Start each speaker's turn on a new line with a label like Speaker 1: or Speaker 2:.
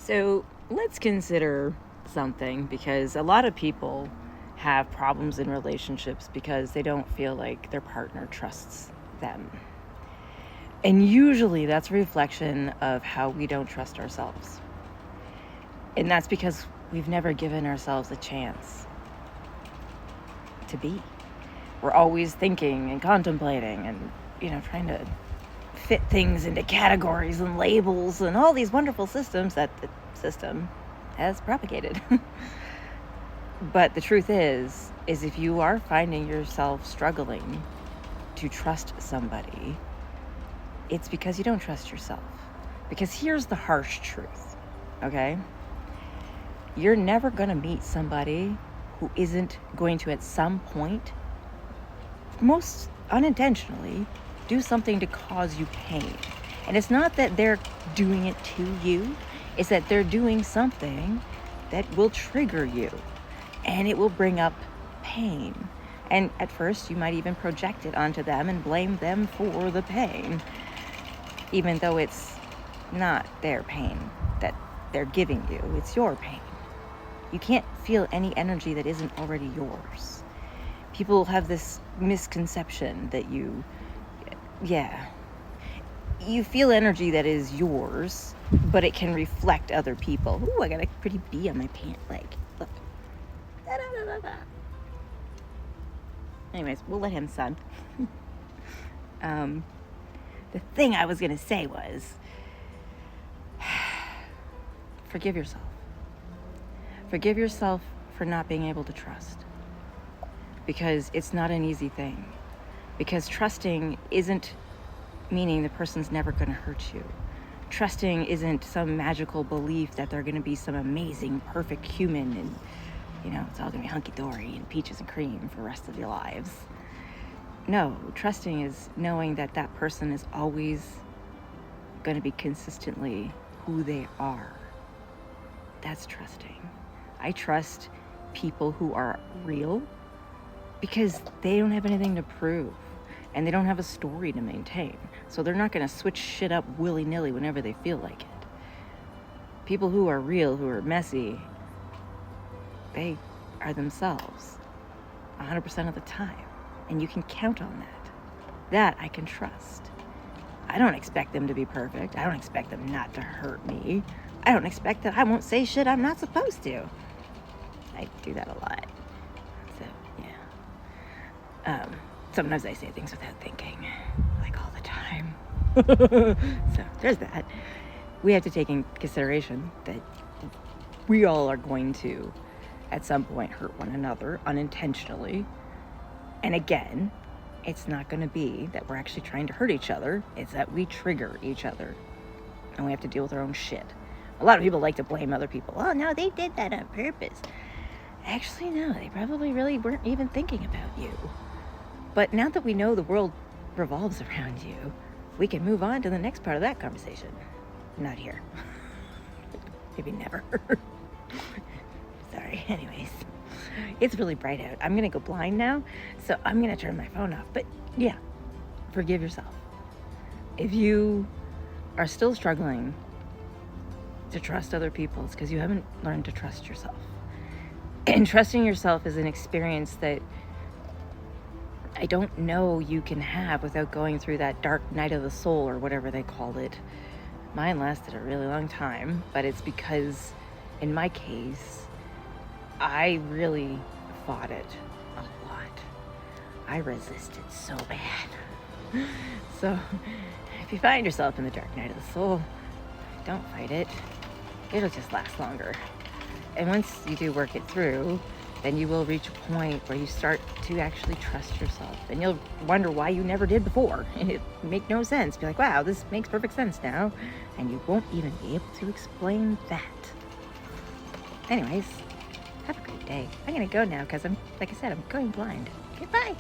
Speaker 1: So let's consider something, because a lot of people have problems in relationships because they don't feel like their partner trusts them. And usually that's a reflection of how we don't trust ourselves. And that's because we've never given ourselves a chance to be. We're always thinking and contemplating and, trying to fit things into categories and labels and all these wonderful systems that the system has propagated. But the truth is if you are finding yourself struggling to trust somebody, it's because you don't trust yourself. Because here's the harsh truth, okay? You're never going to meet somebody who isn't going to, at some point, most unintentionally, do something to cause you pain. And it's not that they're doing it to you, it's that they're doing something that will trigger you, and it will bring up pain. And at first, you might even project it onto them and blame them for the pain, even though it's not their pain that they're giving you, it's your pain. You can't feel any energy that isn't already yours. People have this misconception that you feel energy that is yours, but it can reflect other people. Ooh, I got a pretty bee on my pant leg. Look. Da-da-da-da-da. Anyways, we'll let him sun. The thing I was going to say was, forgive yourself. Forgive yourself for not being able to trust. Because it's not an easy thing. Because trusting isn't meaning the person's never going to hurt you. Trusting isn't some magical belief that they're going to be some amazing, perfect human and, it's all going to be hunky-dory and peaches and cream for the rest of your lives. No, trusting is knowing that that person is always going to be consistently who they are. That's trusting. I trust people who are real because they don't have anything to prove and they don't have a story to maintain. So they're not going to switch shit up willy-nilly whenever they feel like it. People who are real, who are messy, they are themselves 100% of the time. And you can count on that. That I can trust. I don't expect them to be perfect. I don't expect them not to hurt me. I don't expect that I won't say shit I'm not supposed to. I do that a lot. So, yeah. Sometimes I say things without thinking, like all the time. So, there's that. We have to take in consideration that we all are going to, at some point, hurt one another unintentionally. And again, it's not going to be that we're actually trying to hurt each other. It's that we trigger each other. And we have to deal with our own shit. A lot of people like to blame other people. Oh, no, they did that on purpose. Actually, no, they probably really weren't even thinking about you. But now that we know the world revolves around you, we can move on to the next part of that conversation. Not here. Maybe never. Sorry, anyways. It's really bright out. I'm going to go blind now, so I'm going to turn my phone off. But yeah, forgive yourself. If you are still struggling to trust other people, it's because you haven't learned to trust yourself. And trusting yourself is an experience that I don't know you can have without going through that dark night of the soul or whatever they called it. Mine lasted a really long time, but it's because, in my case, I really fought it a lot. I resisted so bad. So, if you find yourself in the dark night of the soul, don't fight it. It'll just last longer. And once you do work it through, then you will reach a point where you start to actually trust yourself. And you'll wonder why you never did before. And it make no sense. Be like, wow, this makes perfect sense now. And you won't even be able to explain that. Anyways, have a great day. I'm going to go now because like I said, I'm going blind. Goodbye.